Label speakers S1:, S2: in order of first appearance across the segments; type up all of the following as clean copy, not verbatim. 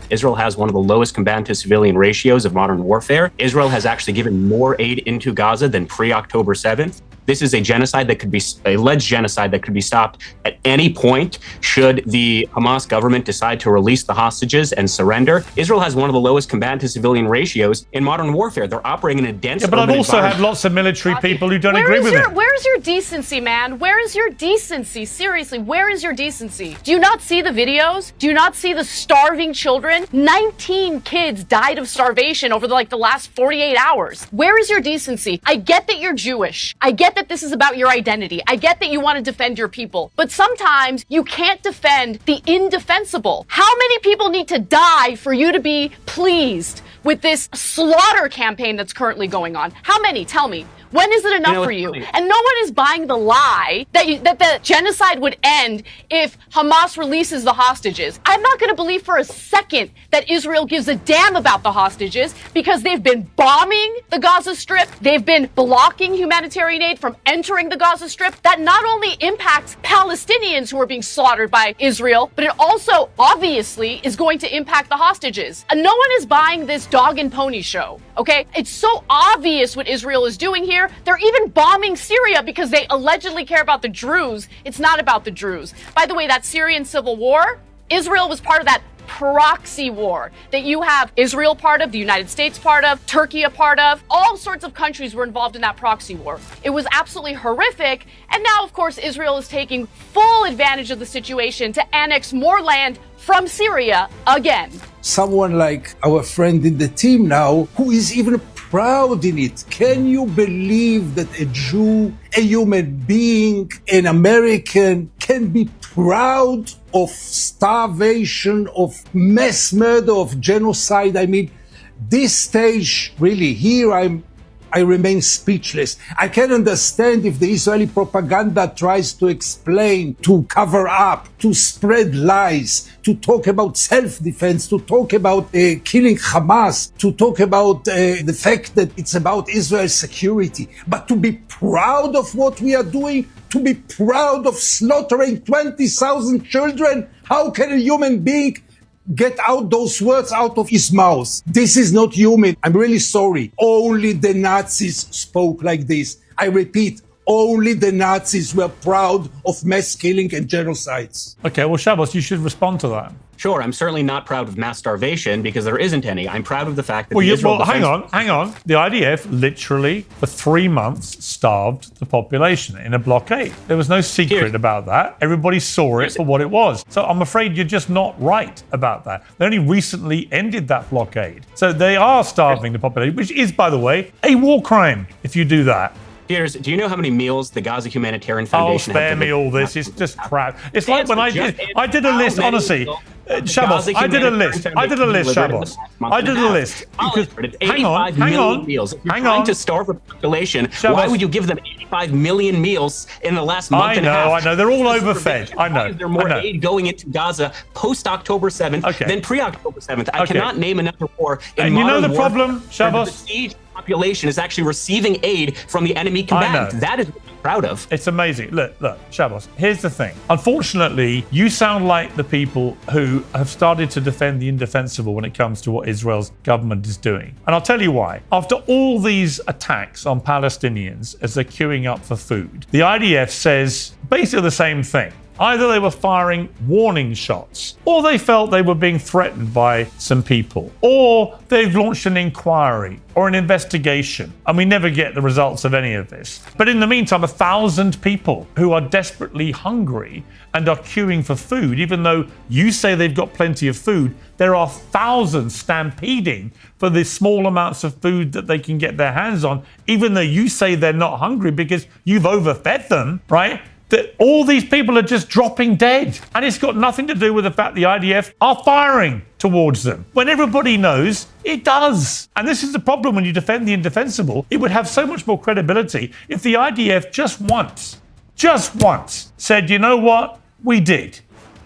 S1: Israel has one of the lowest combatant-to-civilian ratios of modern warfare. Israel has actually given more aid into Gaza than pre-October 7th. This is a genocide that could be alleged genocide that could be stopped at any point should the Hamas government decide to release the hostages and surrender. Israel has one of the lowest combatant-to-civilian ratios in modern warfare. They're operating in a dense.
S2: Yeah, but I've also had lots of military people who don't agree with it.
S3: Where's your decency, man? Where is your decency? Seriously, where is your decency? Do you not see the videos? Do you not see the starving children? 19 kids died of starvation over the last 48 hours. Where is your decency? I get that you're Jewish. I get that this is about your identity. I get that you want to defend your people. But sometimes you can't defend the indefensible. How many people need to die for you to be pleased with this slaughter campaign that's currently going on? How many? Tell me. When is it enough for you? And no one is buying the lie that the genocide would end if Hamas releases the hostages. I'm not going to believe for a second that Israel gives a damn about the hostages because they've been bombing the Gaza Strip. They've been blocking humanitarian aid from entering the Gaza Strip. That not only impacts Palestinians who are being slaughtered by Israel, but it also obviously is going to impact the hostages. And no one is buying this dog and pony show. Okay? It's so obvious what Israel is doing here. They're even bombing Syria because they allegedly care about the Druze. It's not about the Druze. By the way, that Syrian civil war, Israel was part of that proxy war that you have Israel part of, the United States part of, Turkey a part of. All sorts of countries were involved in that proxy war. It was absolutely horrific. And now, of course, Israel is taking full advantage of the situation to annex more land from Syria again.
S4: Someone like our friend in the team now, who is even proud in it. Can you believe that a Jew, a human being, an American can be proud of starvation, of mass murder, of genocide? I mean, this stage, really, here I remain speechless. I can understand if the Israeli propaganda tries to explain, to cover up, to spread lies, to talk about self-defense, to talk about killing Hamas, to talk about the fact that it's about Israel's security. But to be proud of what we are doing, to be proud of slaughtering 20,000 children, how can a human being get out those words out of his mouth? This is not human. I'm really sorry. Only the Nazis spoke like this. I repeat, only the Nazis were proud of mass killing and genocides.
S2: Okay, well, Shabbos, you should respond to that.
S1: Sure, I'm certainly not proud of mass starvation because there isn't any. I'm proud of the fact that
S2: hang on. The IDF literally, for 3 months, starved the population in a blockade. There was no secret about that. Everybody saw it for what it was. So I'm afraid you're just not right about that. They only recently ended that blockade. So they are starving the population, which is, by the way, a war crime if you do that.
S1: Piers, do you know how many meals the Gaza Humanitarian Foundation
S2: has? Oh, spare me all this. It's just crap. It's like when I did a list, honestly. Shabbos, I did a list, Shabbos. I did a list. Hang on.
S1: Meals. If you're trying to starve a population, why would you give them 85 million meals in the last month and a half?
S2: I know. They're all overfed. I know.
S1: There's more aid going into Gaza post-October 7th than pre-October 7th. I cannot name another war in modern warfare.
S2: You know the problem, Shabbos?
S1: The siege population is actually receiving aid from the enemy combatant. That is what I'm proud of.
S2: It's amazing. Look, Shabbos, here's the thing. Unfortunately, you sound like the people who have started to defend the indefensible when it comes to what Israel's government is doing. And I'll tell you why. After all these attacks on Palestinians as they're queuing up for food, the IDF says basically the same thing. Either they were firing warning shots, or they felt they were being threatened by some people, or they've launched an inquiry or an investigation, and we never get the results of any of this. But in the meantime, 1,000 people who are desperately hungry and are queuing for food, even though you say they've got plenty of food, there are thousands stampeding for the small amounts of food that they can get their hands on, even though you say they're not hungry because you've overfed them, right? That all these people are just dropping dead. And it's got nothing to do with the fact the IDF are firing towards them, when everybody knows it does. And this is the problem when you defend the indefensible. It would have so much more credibility if the IDF just once said, you know what, we did.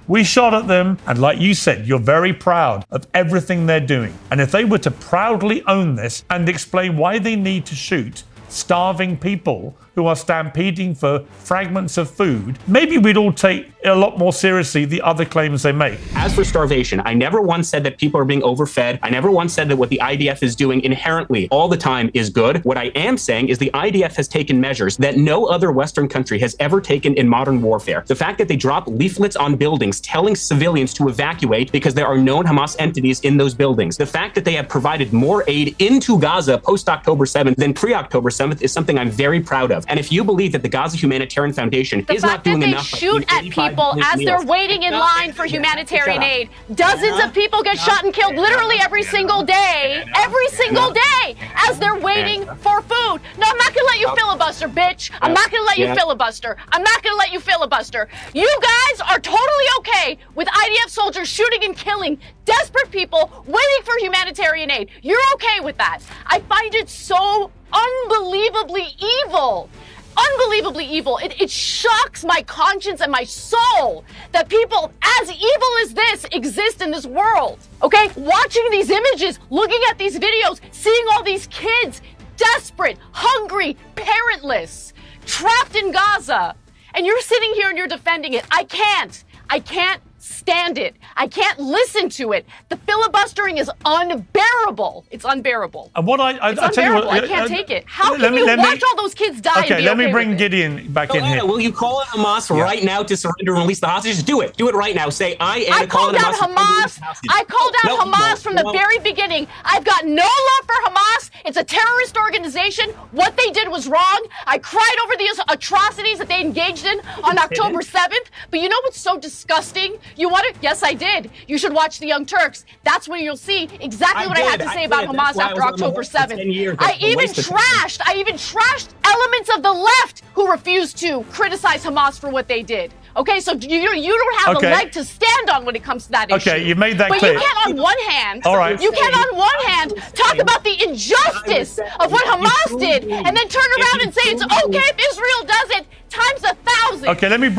S2: We shot at them, and like you said, you're very proud of everything they're doing. And if they were to proudly own this and explain why they need to shoot starving people who are stampeding for fragments of food, maybe we'd all take a lot more seriously the other claims they make.
S1: As for starvation, I never once said that people are being overfed. I never once said that what the IDF is doing inherently all the time is good. What I am saying is the IDF has taken measures that no other Western country has ever taken in modern warfare. The fact that they drop leaflets on buildings telling civilians to evacuate because there are known Hamas entities in those buildings. The fact that they have provided more aid into Gaza post-October 7th than pre-October 7th is something I'm very proud of. And if you believe that the Gaza Humanitarian Foundation is not doing enough...
S3: The fact that they shoot at people as they're waiting in line for humanitarian aid. Dozens of people get shot and killed literally every single day. Every single day as they're waiting for food. No, I'm not going to let you filibuster, bitch. I'm not going to let you filibuster. I'm not going to let you filibuster. You guys are totally okay with IDF soldiers shooting and killing desperate people waiting for humanitarian aid. You're okay with that. I find it so unbelievably evil. Unbelievably evil. It shocks my conscience and my soul that people as evil as this exist in this world. Okay? Watching these images, looking at these videos, seeing all these kids desperate, hungry, parentless, trapped in Gaza. And you're sitting here and you're defending it. I can't stand it. I can't listen to it. The filibustering is unbearable. It's unbearable.
S2: And what I tell you what,
S3: I can't take it. How can you watch all those kids die?
S2: Okay,
S3: and be
S2: let me
S3: okay
S2: bring
S3: with it?
S2: Gideon back in here.
S1: Will you call on Hamas right now to surrender and release the hostages? Do it. Do it right now. Say, I
S3: called out Hamas. I called out Hamas from the very beginning. I've got no love for Hamas. It's a terrorist organization. What they did was wrong. I cried over the atrocities that they engaged in on October 7th. But you know what's so disgusting? You want to? Yes, I did. You should watch The Young Turks. That's when you'll see exactly what I had to say about Hamas after October 7th. I even trashed elements of the left who refused to criticize Hamas for what they did. Okay, so you don't have a leg to stand on when it comes to that issue.
S2: Okay, you made that clear.
S3: But you can't on one hand,
S2: you
S3: can't on one hand talk about the injustice of what Hamas did and then turn around and say it's okay if Israel does it times 1,000.
S2: Okay, let me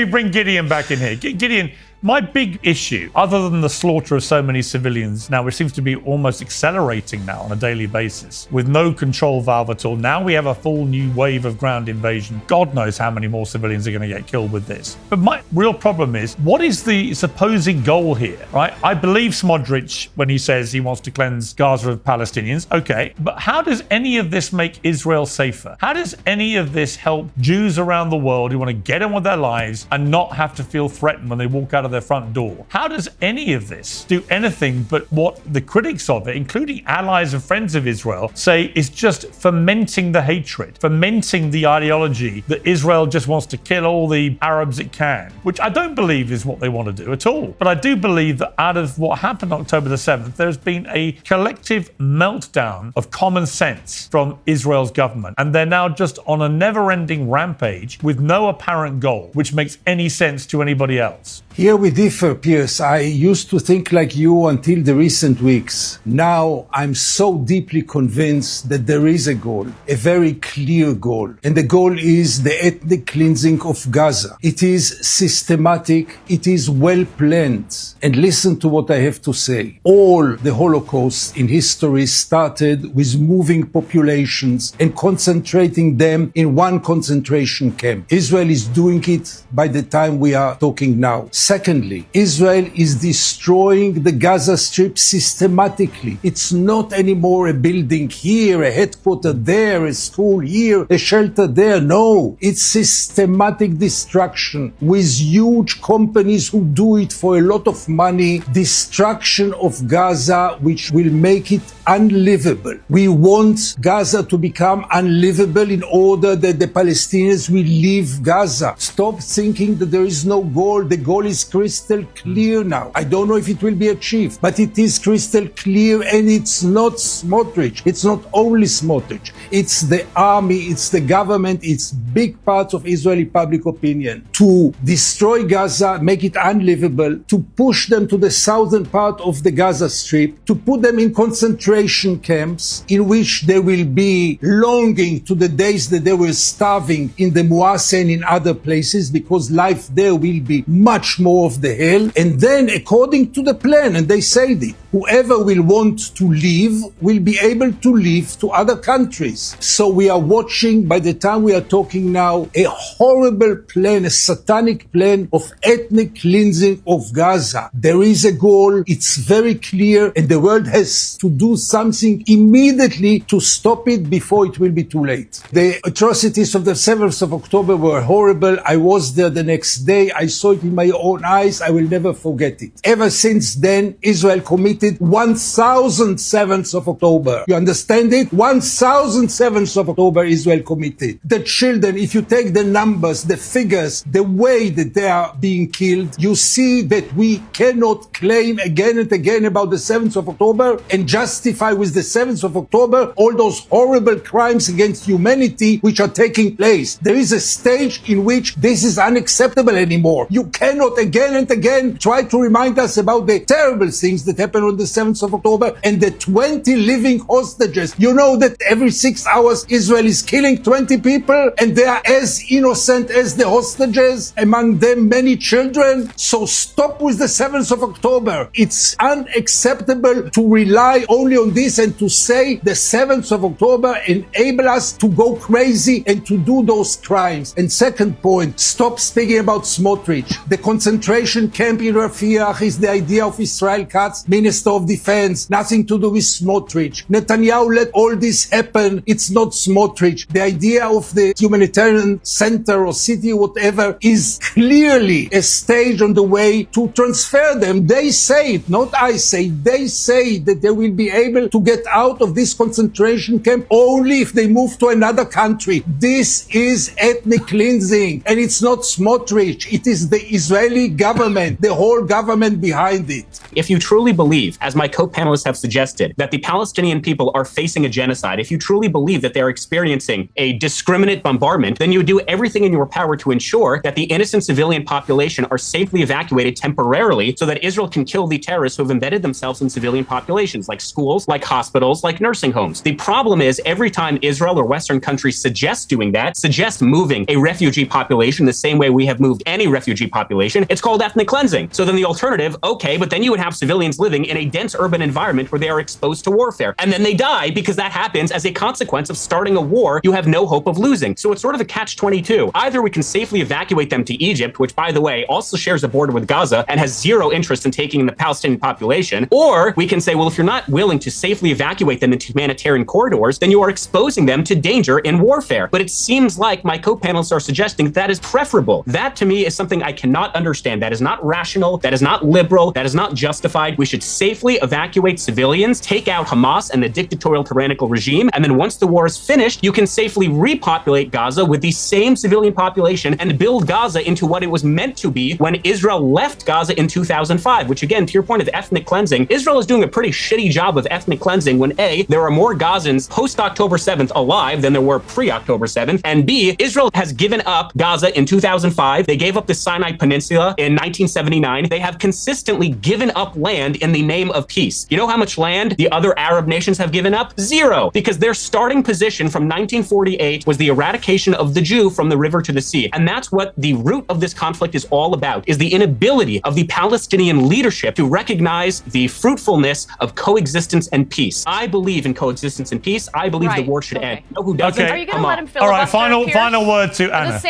S2: bring Gideon back in here. Gideon, my big issue, other than the slaughter of so many civilians now, which seems to be almost accelerating now on a daily basis, with no control valve at all. Now we have a full new wave of ground invasion. God knows how many more civilians are going to get killed with this. But my real problem is, what is the supposed goal here, right? I believe Smotrich when he says he wants to cleanse Gaza of Palestinians. Okay, but how does any of this make Israel safer? How does any of this help Jews around the world who want to get on with their lives and not have to feel threatened when they walk out of their front door? How does any of this do anything but what the critics of it, including allies and friends of Israel, say is just fomenting the hatred, fomenting the ideology that Israel just wants to kill all the Arabs it can, which I don't believe is what they want to do at all. But I do believe that out of what happened on October the 7th, there's been a collective meltdown of common sense from Israel's government. And they're now just on a never-ending rampage with no apparent goal, which makes any sense to anybody else.
S4: Here we differ, Piers. I used to think like you until the recent weeks. Now I'm so deeply convinced that there is a goal, a very clear goal. And the goal is the ethnic cleansing of Gaza. It is systematic. It is well planned. And listen to what I have to say. All the Holocaust in history started with moving populations and concentrating them in one concentration camp. Israel is doing it by the time we are talking now. Secondly, Israel is destroying the Gaza Strip systematically. It's not anymore a building here, a headquarters there, a school here, a shelter there. No, it's systematic destruction with huge companies who do it for a lot of money. Destruction of Gaza, which will make it unlivable. We want Gaza to become unlivable in order that the Palestinians will leave Gaza. Stop thinking that there is no goal. The goal is crystal clear now. I don't know if it will be achieved, but it is crystal clear, and it's not Smotrich. It's not only Smotrich. It's the army, it's the government, it's big parts of Israeli public opinion to destroy Gaza, make it unlivable, to push them to the southern part of the Gaza Strip, to put them in concentration camps in which they will be longing to the days that they were starving in the Muasa and in other places, because life there will be much more of the hell. And then, according to the plan, and they said it, whoever will want to leave will be able to leave to other countries. So we are watching, by the time we are talking now, a horrible plan, a satanic plan of ethnic cleansing of Gaza. There is a goal, it's very clear, and the world has to do something immediately to stop it before it will be too late. The atrocities of the 7th of October were horrible. I was there the next day. I saw it in my own eyes. I will never forget it. Ever since then, Israel committed 1,000 7th of October. You understand it? 1,000 7th of October Israel committed. The children, if you take the numbers, the figures, the way that they are being killed, you see that we cannot claim again and again about the 7th of October and justify with the 7th of October all those horrible crimes against humanity which are taking place. There is a stage in which this is unacceptable anymore. You cannot again and again try to remind us about the terrible things that happened on the 7th of October and the 20 living hostages. You know that every 6 hours Israel is killing 20 people and they are as innocent as the hostages, among them many children. So stop with the 7th of October. It's unacceptable to rely only on this and to say the 7th of October enable us to go crazy and to do those crimes. And second point, stop speaking about Smotrich. The concentration camp in Rafiah is the idea of Israel Katz, Minister of Defense, nothing to do with Smotrich. Netanyahu let all this happen. It's not Smotrich. The idea of the humanitarian center or city, whatever, is clearly a stage on the way to transfer them. They say it, not I say. They say that they will be able to get out of this concentration camp only if they move to another country. This is ethnic cleansing, and it's not Smotrich. It is the Israeli government, the whole government behind it.
S1: If you truly believe, as my co-panelists have suggested, that the Palestinian people are facing a genocide, if you truly believe that they're experiencing a discriminate bombardment, then you would do everything in your power to ensure that the innocent civilian population are safely evacuated temporarily so that Israel can kill the terrorists who have embedded themselves in civilian populations, like schools, like hospitals, like nursing homes. The problem is every time Israel or Western countries suggest doing that, suggest moving a refugee population the same way we have moved any refugee population, it's called ethnic cleansing. So then the alternative, okay, but then you would have civilians living in a dense urban environment where they are exposed to warfare. And then they die because that happens as a consequence of starting a war you have no hope of losing. So it's sort of a catch-22. Either we can safely evacuate them to Egypt, which, by the way, also shares a border with Gaza and has zero interest in taking in the Palestinian population, or we can say, well, if you're not willing to safely evacuate them into humanitarian corridors, then you are exposing them to danger in warfare. But it seems like my co-panelists are suggesting that is preferable. That, to me, is something I cannot understand. That is not rational. That is not liberal. That is not justified. We should safely evacuate civilians, take out Hamas and the dictatorial tyrannical regime, and then once the war is finished, you can safely repopulate Gaza with the same civilian population and build Gaza into what it was meant to be when Israel left Gaza in 2005, which again, to your point of ethnic cleansing, Israel is doing a pretty shitty job of ethnic cleansing when A, there are more Gazans post-October 7th alive than there were pre-October 7th, and B, Israel has given up Gaza in 2005. They gave up the Sinai Peninsula in 1979. They have consistently given up land in the name of peace. You know how much land the other Arab nations have given up? Zero, because their starting position from 1948 was the eradication of the Jew from the river to the sea. And that's what the root of this conflict is all about, is the inability of the Palestinian leadership to recognize the fruitfulness of coexistence and peace. I believe in coexistence and peace. I believe the war should end. You know who doesn't?
S2: Okay.
S3: Are you going to let him filibuster?
S2: All right, final word to Anna.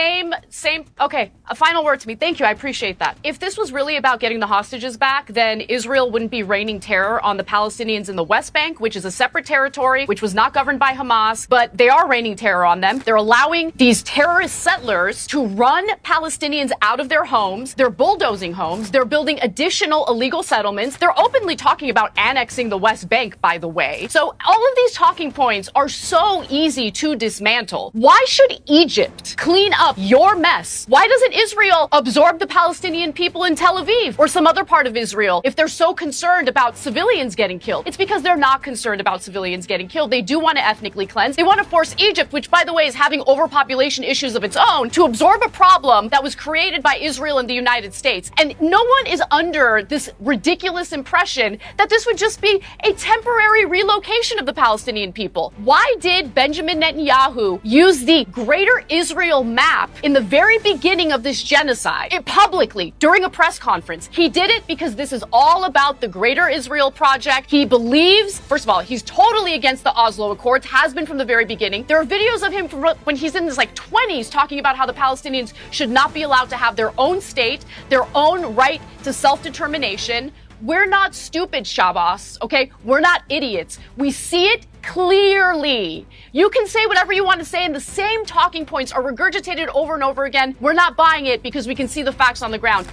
S3: Okay, a final word to me. Thank you, I appreciate that. If this was really about getting the hostages back, then Israel wouldn't be raining terror on the Palestinians in the West Bank, which is a separate territory, which was not governed by Hamas, but they are raining terror on them. They're allowing these terrorist settlers to run Palestinians out of their homes. They're bulldozing homes. They're building additional illegal settlements. They're openly talking about annexing the West Bank, by the way. So all of these talking points are so easy to dismantle. Why should Egypt clean up your mess? Why doesn't Israel absorb the Palestinian people in Tel Aviv or some other part of Israel if they're so concerned about civilians getting killed? It's because they're not concerned about civilians getting killed. They do want to ethnically cleanse. They want to force Egypt, which, by the way, is having overpopulation issues of its own, to absorb a problem that was created by Israel and the United States. And no one is under this ridiculous impression that this would just be a temporary relocation of the Palestinian people. Why did Benjamin Netanyahu use the Greater Israel map in the very beginning of this genocide? It published publicly during a press conference. He did it because this is all about the Greater Israel Project. He believes, first of all, he's totally against the Oslo Accords, has been from the very beginning. There are videos of him from when he's in his 20s talking about how the Palestinians should not be allowed to have their own state, their own right to self-determination. We're not stupid, Shabbos, okay? We're not idiots. We see it clearly. You can say whatever you want to say, and the same talking points are regurgitated over and over again. We're not buying it because we can see the facts on the ground.